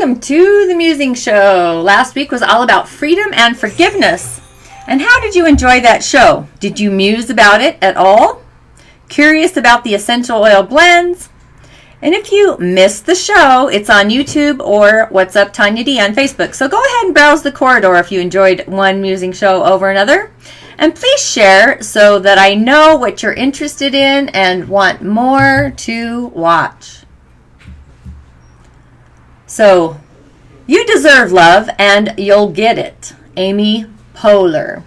welcome to the Musing Show. Last week was all about freedom and forgiveness. And how did you enjoy that show? Did you muse about it at all? Curious about the essential oil blends? And if you missed the show, it's on YouTube or What's Up Tonya Dee on Facebook. So go ahead and browse the corridor if you enjoyed one musing show over another. And please share so that I know what you're interested in and want more to watch. So, you deserve love and you'll get it. Amy Poehler.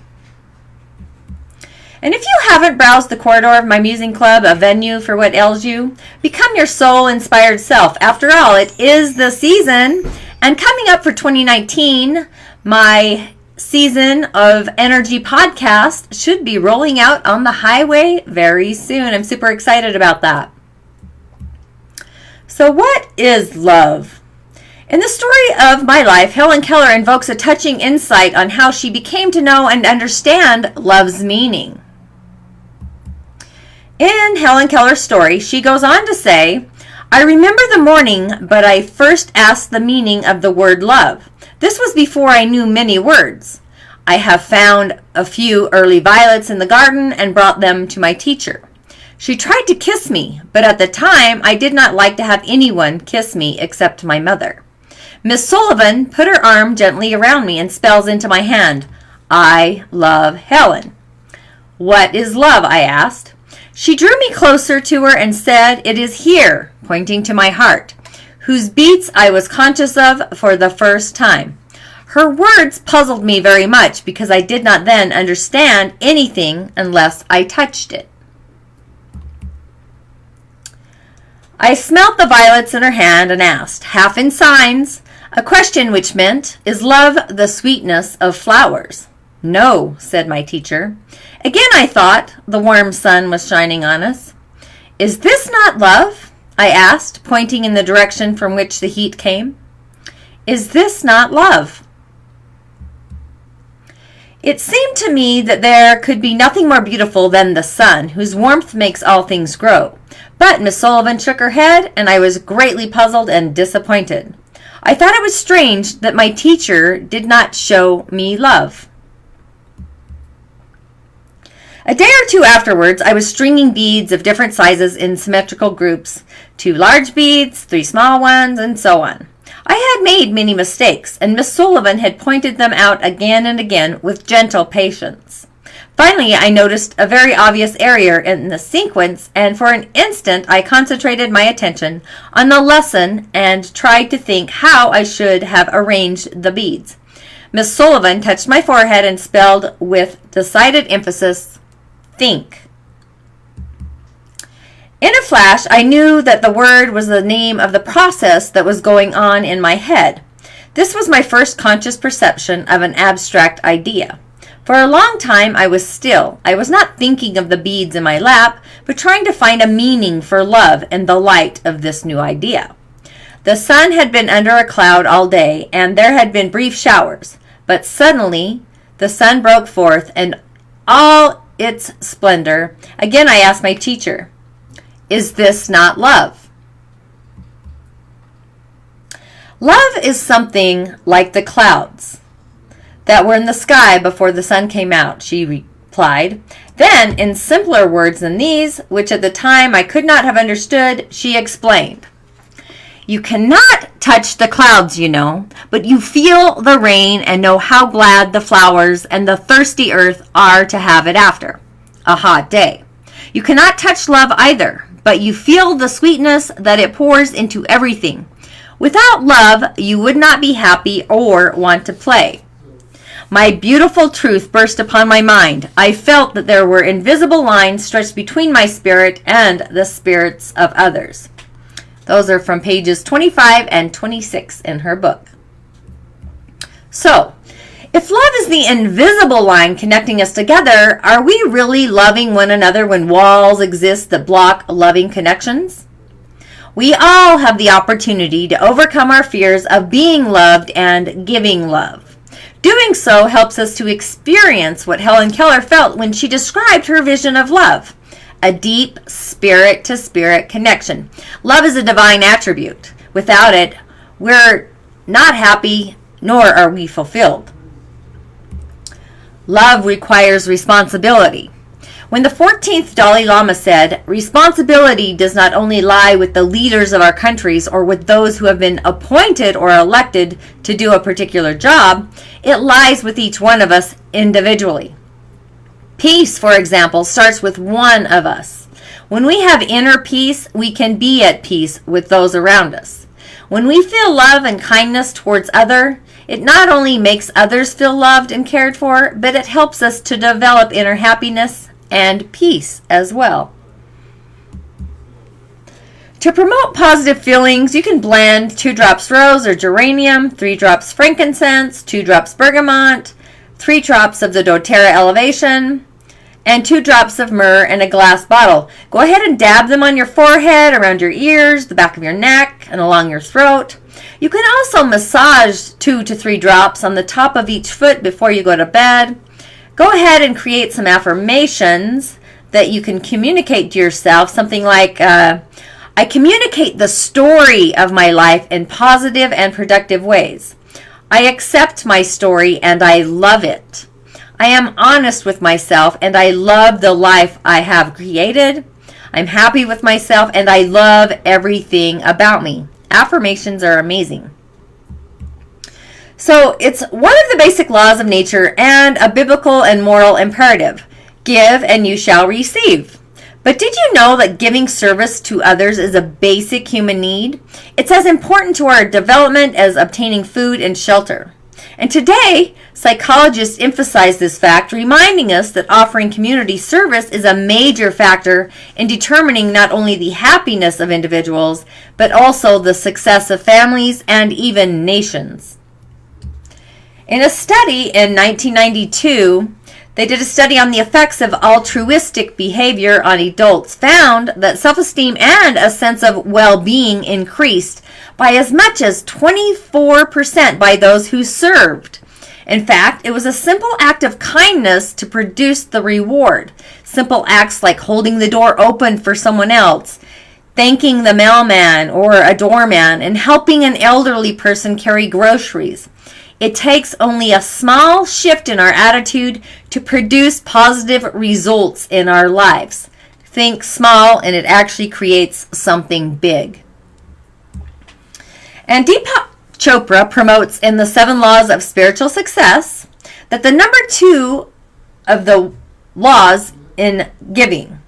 And if you haven't browsed the corridor of my Musing Club, a venue for what ails you, become your soul-inspired self. After all, it is the season. And coming up for 2019, my season of energy podcast should be rolling out on the highway very soon. I'm super excited about that. So what is love? In the story of my life, Helen Keller invokes a touching insight on how she became to know and understand love's meaning. In Helen Keller's story, she goes on to say, I remember the morning, but I first asked the meaning of the word love. This was before I knew many words. I have found a few early violets in the garden and brought them to my teacher. She tried to kiss me, but at the time I did not like to have anyone kiss me except my mother. Miss Sullivan put her arm gently around me and spells into my hand, I love Helen. What is love? I asked. She drew me closer to her and said, it is here, pointing to my heart, whose beats I was conscious of for the first time. Her words puzzled me very much because I did not then understand anything unless I touched it. I smelt the violets in her hand and asked, half in signs, a question which meant, is love the sweetness of flowers? No, said my teacher. Again I thought the warm sun was shining on us. Is this not love? I asked, pointing in the direction from which the heat came. Is this not love? It seemed to me that there could be nothing more beautiful than the sun, whose warmth makes all things grow. But Miss Sullivan shook her head, and I was greatly puzzled and disappointed. I thought it was strange that my teacher did not show me love. A day or two afterwards, I was stringing beads of different sizes in symmetrical groups, 2 large beads, 3 small ones, and so on. I had made many mistakes, and Miss Sullivan had pointed them out again and again with gentle patience. Finally, I noticed a very obvious error in the sequence, and for an instant I concentrated my attention on the lesson and tried to think how I should have arranged the beads. Miss Sullivan touched my forehead and spelled with decided emphasis, think. In a flash, I knew that the word was the name of the process that was going on in my head. This was my first conscious perception of an abstract idea. For a long time, I was still. I was not thinking of the beads in my lap, but trying to find a meaning for love in the light of this new idea. The sun had been under a cloud all day, and there had been brief showers. But suddenly, the sun broke forth in all its splendor. Again, I asked my teacher, is this not love? Love is something like the clouds that were in the sky before the sun came out, she replied. Then, in simpler words than these, which at the time I could not have understood, she explained. You cannot touch the clouds, you know, but you feel the rain and know how glad the flowers and the thirsty earth are to have it after a hot day. You cannot touch love either, but you feel the sweetness that it pours into everything. Without love, you would not be happy or want to play. My beautiful truth burst upon my mind. I felt that there were invisible lines stretched between my spirit and the spirits of others. Those are from pages 25 and 26 in her book. So, if love is the invisible line connecting us together, are we really loving one another when walls exist that block loving connections? We all have the opportunity to overcome our fears of being loved and giving love. Doing so helps us to experience what Helen Keller felt when she described her vision of love. A deep spirit-to-spirit connection. Love is a divine attribute. Without it, we're not happy, nor are we fulfilled. Love requires responsibility. When the 14th Dalai Lama said, "Responsibility does not only lie with the leaders of our countries or with those who have been appointed or elected to do a particular job, it lies with each one of us individually." Peace, for example, starts with one of us. When we have inner peace, we can be at peace with those around us. When we feel love and kindness towards others, it not only makes others feel loved and cared for, but it helps us to develop inner happiness and peace as well. To promote positive feelings, you can blend 2 drops rose or geranium, 3 drops frankincense, 2 drops bergamot, 3 drops of the doTerra elevation, and 2 drops of myrrh in a glass bottle. Go ahead and dab them on your forehead, around your ears, the back of your neck, and along your throat. You can also massage 2 to 3 drops on the top of each foot before you go to bed. Go ahead and create some affirmations that you can communicate to yourself, something like, I communicate the story of my life in positive and productive ways. I accept my story and I love it. I am honest with myself and I love the life I have created. I'm happy with myself and I love everything about me. Affirmations are amazing. So it's one of the basic laws of nature and a biblical and moral imperative. Give and you shall receive. But did you know that giving service to others is a basic human need? It's as important to our development as obtaining food and shelter. And today, psychologists emphasize this fact, reminding us that offering community service is a major factor in determining not only the happiness of individuals, but also the success of families and even nations. In a study in 1992, they did a study on the effects of altruistic behavior on adults, found that self-esteem and a sense of well-being increased by as much as 24% by those who served. In fact, it was a simple act of kindness to produce the reward. Simple acts like holding the door open for someone else, thanking the mailman or a doorman, and helping an elderly person carry groceries. It takes only a small shift in our attitude to produce positive results in our lives. Think small and it actually creates something big. And Deepak Chopra promotes in the 7 Laws of Spiritual Success that the number 2 of the laws in giving.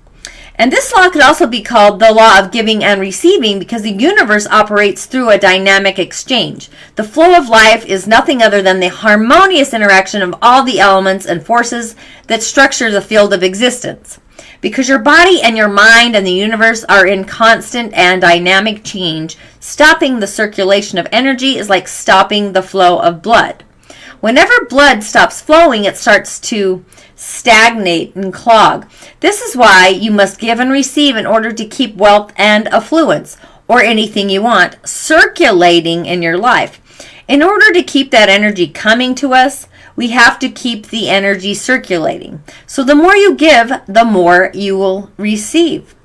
And this law could also be called the law of giving and receiving because the universe operates through a dynamic exchange. The flow of life is nothing other than the harmonious interaction of all the elements and forces that structure the field of existence. Because your body and your mind and the universe are in constant and dynamic change, stopping the circulation of energy is like stopping the flow of blood. Whenever blood stops flowing, it starts to stagnate and clog. This is why you must give and receive in order to keep wealth and affluence, or anything you want, circulating in your life. In order to keep that energy coming to us, we have to keep the energy circulating. So the more you give, the more you will receive.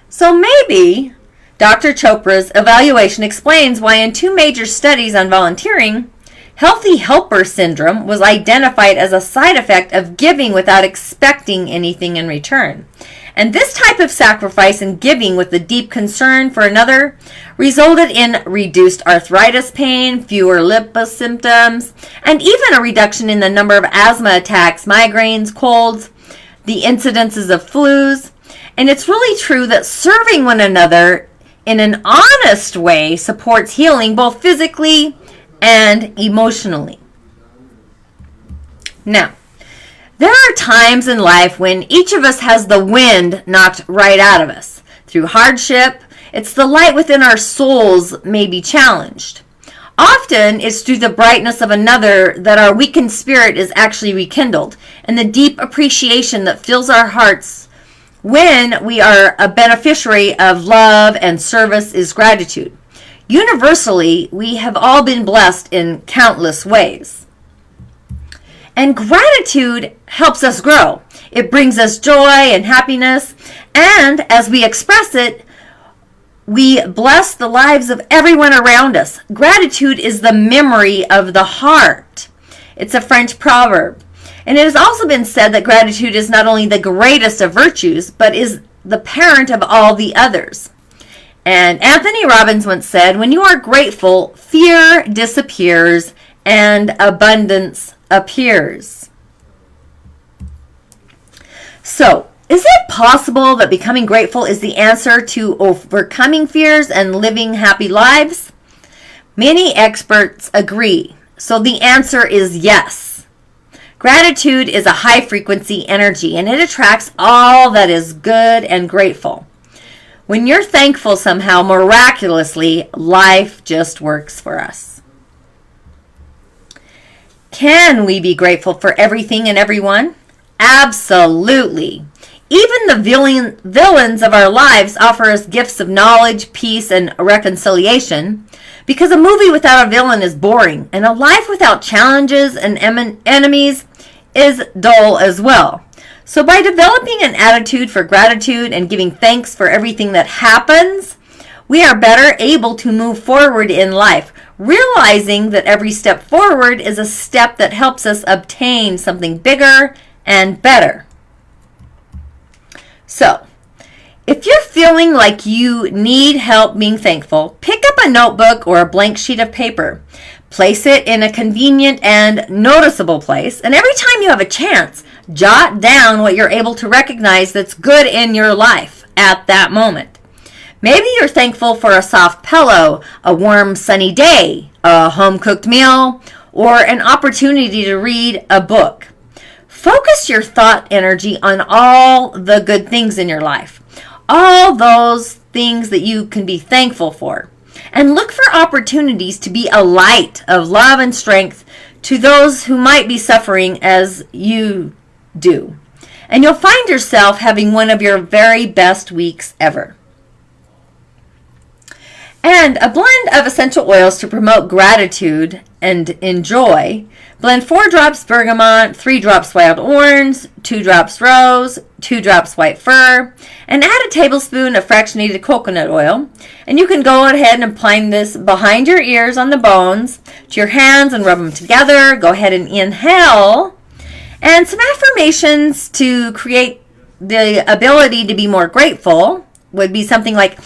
So maybe Dr. Chopra's evaluation explains why in 2 major studies on volunteering, healthy helper syndrome was identified as a side effect of giving without expecting anything in return. And this type of sacrifice and giving with a deep concern for another resulted in reduced arthritis pain, fewer lupus symptoms, and even a reduction in the number of asthma attacks, migraines, colds, the incidences of flus. And it's really true that serving one another in an honest way supports healing both physically and emotionally. Now, there are times in life when each of us has the wind knocked right out of us. Through hardship, it's the light within our souls may be challenged. Often, it's through the brightness of another that our weakened spirit is actually rekindled, and the deep appreciation that fills our hearts when we are a beneficiary of love and service is gratitude. Universally, we have all been blessed in countless ways. And gratitude helps us grow. It brings us joy and happiness, and as we express it, we bless the lives of everyone around us. Gratitude is the memory of the heart. It's a French proverb. And it has also been said that gratitude is not only the greatest of virtues, but is the parent of all the others. And Anthony Robbins once said, when you are grateful, fear disappears and abundance appears. So, is it possible that becoming grateful is the answer to overcoming fears and living happy lives? Many experts agree. So the answer is yes. Gratitude is a high frequency energy and it attracts all that is good and grateful. When you're thankful somehow, miraculously, life just works for us. Can we be grateful for everything and everyone? Absolutely. Even the villains of our lives offer us gifts of knowledge, peace, and reconciliation, because a movie without a villain is boring, and a life without challenges and enemies is dull as well. So by developing an attitude for gratitude and giving thanks for everything that happens, we are better able to move forward in life, realizing that every step forward is a step that helps us obtain something bigger and better. So, if you're feeling like you need help being thankful, pick up a notebook or a blank sheet of paper. Place it in a convenient and noticeable place, and every time you have a chance, jot down what you're able to recognize that's good in your life at that moment. Maybe you're thankful for a soft pillow, a warm sunny day, a home-cooked meal, or an opportunity to read a book. Focus your thought energy on all the good things in your life, all those things that you can be thankful for, and look for opportunities to be a light of love and strength to those who might be suffering as you do. And you'll find yourself having one of your very best weeks ever. And a blend of essential oils to promote gratitude and enjoy. Blend 4 drops bergamot, 3 drops wild orange, 2 drops rose, 2 drops white fir, and add a tablespoon of fractionated coconut oil. And you can go ahead and apply this behind your ears on the bones, to your hands, and rub them together. Go ahead and inhale. And some affirmations to create the ability to be more grateful would be something like,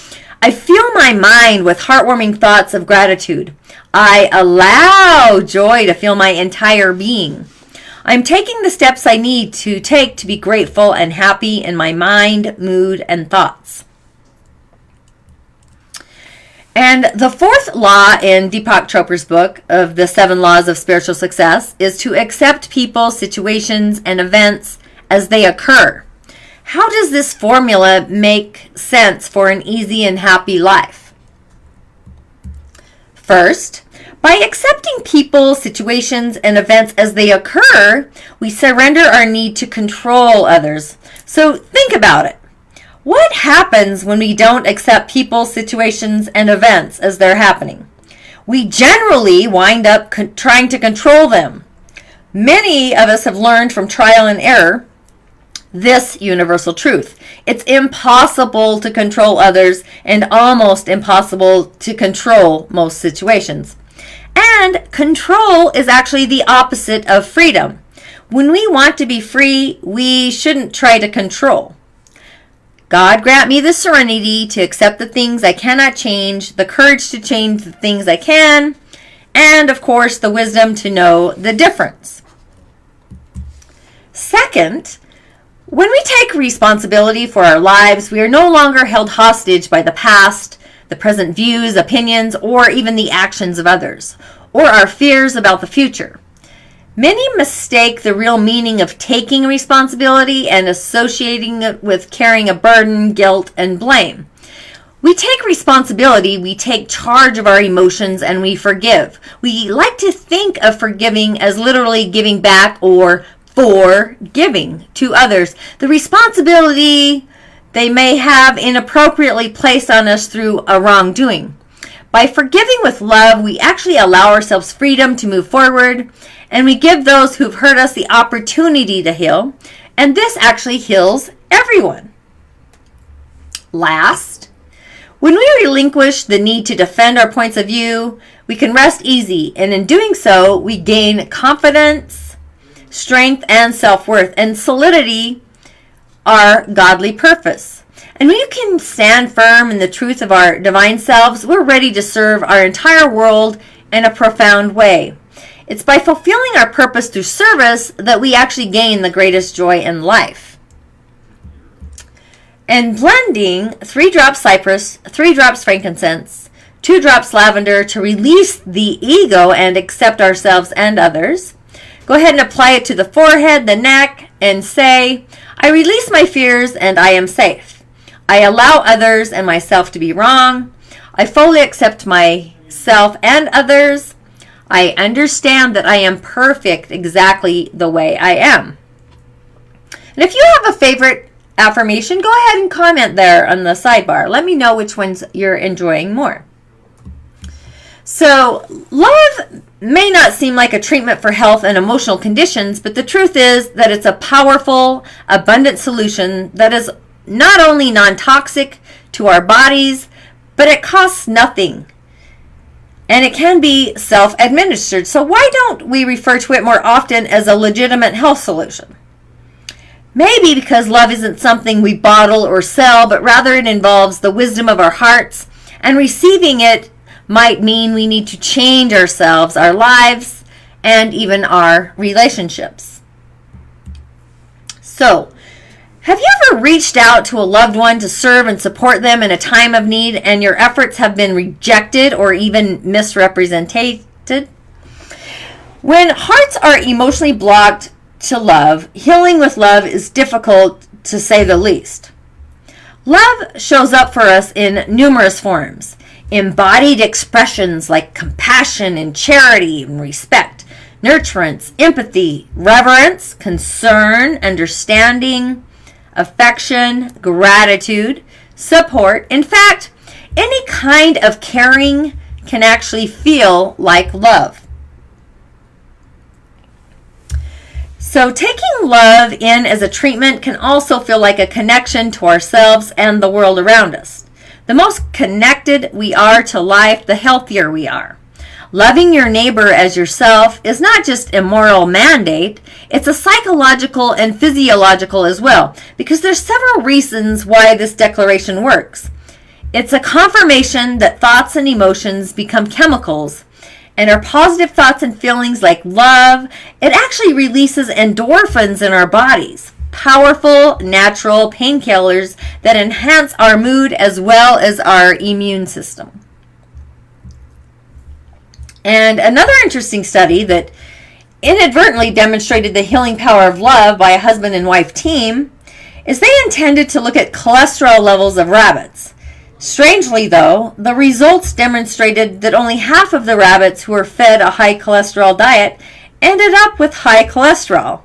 I fill my mind with heartwarming thoughts of gratitude. I allow joy to fill my entire being. I'm taking the steps I need to take to be grateful and happy in my mind, mood, and thoughts. And the 4th law in Deepak Chopra's book of the 7 Laws of Spiritual Success is to accept people, situations, and events as they occur. How does this formula make sense for an easy and happy life? First, by accepting people, situations, and events as they occur, we surrender our need to control others. So think about it. What happens when we don't accept people, situations, and events as they're happening? We generally wind up trying to control them. Many of us have learned from trial and error this universal truth. It's impossible to control others and almost impossible to control most situations. And control is actually the opposite of freedom. When we want to be free, we shouldn't try to control. God grant me the serenity to accept the things I cannot change, the courage to change the things I can, and of course the wisdom to know the difference. Second, when we take responsibility for our lives, we are no longer held hostage by the past, the present views, opinions, or even the actions of others, or our fears about the future. Many mistake the real meaning of taking responsibility and associating it with carrying a burden, guilt, and blame. We take responsibility, we take charge of our emotions, and we forgive. We like to think of forgiving as literally giving back or forgiving to others the responsibility they may have inappropriately placed on us through a wrongdoing. By forgiving with love, we actually allow ourselves freedom to move forward, and we give those who've hurt us the opportunity to heal, and this actually heals everyone. Last, When we relinquish the need to defend our points of view, we can rest easy, and in doing so, we gain confidence, strength, and self-worth, and solidity, our godly purpose. And when you can stand firm in the truth of our divine selves, we're ready to serve our entire world in a profound way. It's by fulfilling our purpose through service that we actually gain the greatest joy in life. And blending 3 drops cypress, 3 drops frankincense, 2 drops lavender to release the ego and accept ourselves and others. Go ahead and apply it to the forehead, the neck, and say, I release my fears and I am safe. I allow others and myself to be wrong. I fully accept myself and others. I understand that I am perfect exactly the way I am. And if you have a favorite affirmation, go ahead and comment there on the sidebar. Let me know which ones you're enjoying more. So, love may not seem like a treatment for health and emotional conditions, but the truth is that it's a powerful, abundant solution that is not only non-toxic to our bodies, but it costs nothing. And it can be self-administered. So why don't we refer to it more often as a legitimate health solution? Maybe because love isn't something we bottle or sell, but rather it involves the wisdom of our hearts, and receiving it might mean we need to change ourselves, our lives, and even our relationships. So, have you ever reached out to a loved one to serve and support them in a time of need, and your efforts have been rejected or even misrepresented? When hearts are emotionally blocked to love, healing with love is difficult, to say the least. Love shows up for us in numerous forms. Embodied expressions like compassion and charity and respect, nurturance, empathy, reverence, concern, understanding, affection, gratitude, support. In fact, any kind of caring can actually feel like love. So taking love in as a treatment can also feel like a connection to ourselves and the world around us. The most connected we are to life, the healthier we are. Loving your neighbor as yourself is not just a moral mandate, it's a psychological and physiological as well, because there's several reasons why this declaration works. It's a confirmation that thoughts and emotions become chemicals, and our positive thoughts and feelings like love, it actually releases endorphins in our bodies. Powerful, natural painkillers that enhance our mood as well as our immune system. And another interesting study that inadvertently demonstrated the healing power of love by a husband and wife team is they intended to look at cholesterol levels of rabbits. Strangely, though, the results demonstrated that only half of the rabbits who were fed a high cholesterol diet ended up with high cholesterol.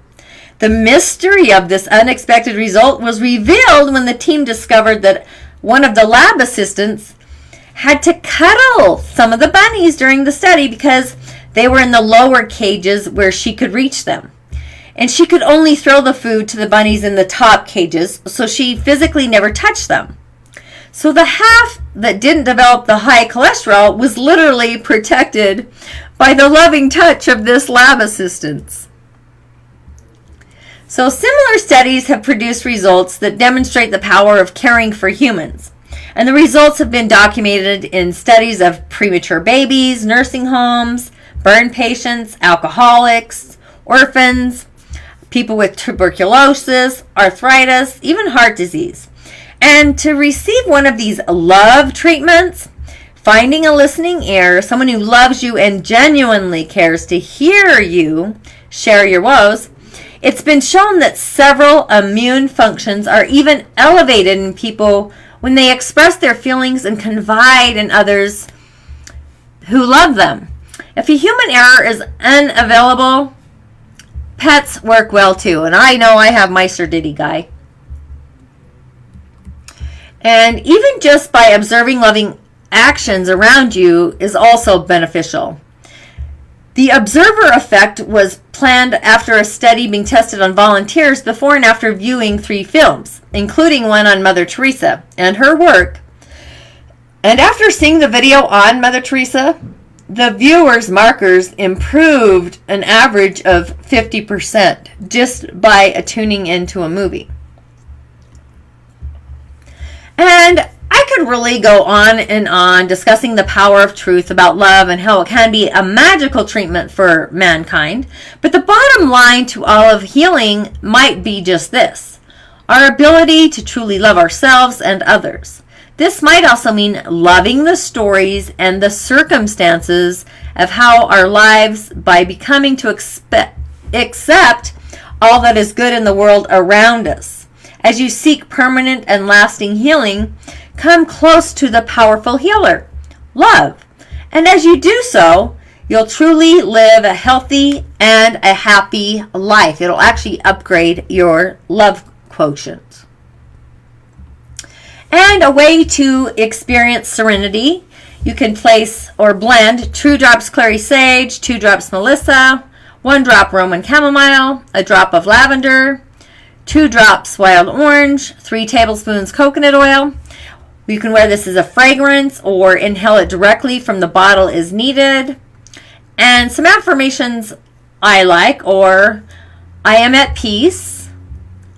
The mystery of this unexpected result was revealed when the team discovered that one of the lab assistants had to cuddle some of the bunnies during the study because they were in the lower cages where she could reach them. And she could only throw the food to the bunnies in the top cages, so she physically never touched them. So the half that didn't develop the high cholesterol was literally protected by the loving touch of this lab assistant. So similar studies have produced results that demonstrate the power of caring for humans. And the results have been documented in studies of premature babies, nursing homes, burn patients, alcoholics, orphans, people with tuberculosis, arthritis, even heart disease. And to receive one of these love treatments, finding a listening ear, someone who loves you and genuinely cares to hear you share your woes, it's been shown that several immune functions are even elevated in people when they express their feelings and confide in others who love them. If a human error is unavailable, pets work well too. And I know I have my Sir Diddy guy. And even just by observing loving actions around you is also beneficial. The observer effect was planned after a study being tested on volunteers before and after viewing 3 films, including one on Mother Teresa and her work. And after seeing the video on Mother Teresa, the viewers' markers improved an average of 50% just by tuning into a movie. And I could really go on and on discussing the power of truth about love and how it can be a magical treatment for mankind. But the bottom line to all of healing might be just this: our ability to truly love ourselves and others. This might also mean loving the stories and the circumstances of how our lives by becoming to accept all that is good in the world around us. As you seek permanent and lasting healing, come close to the powerful healer, love. And as you do so, you'll truly live a healthy and a happy life. It'll actually upgrade your love quotient. And a way to experience serenity, you can place or blend 2 drops clary sage, 2 drops melissa, 1 drop Roman chamomile, a drop of lavender, 2 drops wild orange, 3 tablespoons coconut oil. You can wear this as a fragrance or inhale it directly from the bottle as needed. And some affirmations I like or I am at peace,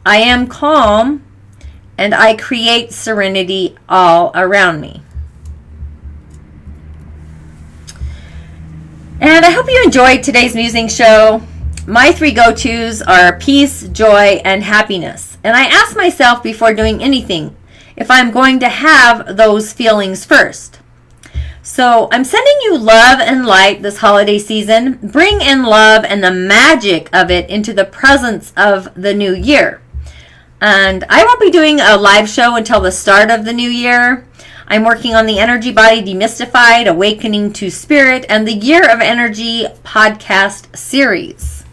I am calm, and I create serenity all around me. And I hope you enjoyed today's musing show. My 3 go-tos are peace, joy, and happiness. And I ask myself before doing anything if I'm going to have those feelings first. So I'm sending you love and light this holiday season. Bring in love and the magic of it into the presence of the new year. And I won't be doing a live show until the start of the new year. I'm working on the Energy Body Demystified, Awakening to Spirit, and the Year of Energy podcast series.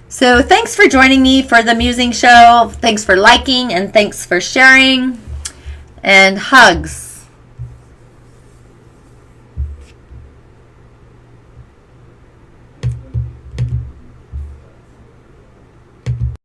So thanks for joining me for the Musing Show. Thanks for liking and thanks for sharing. And hugs.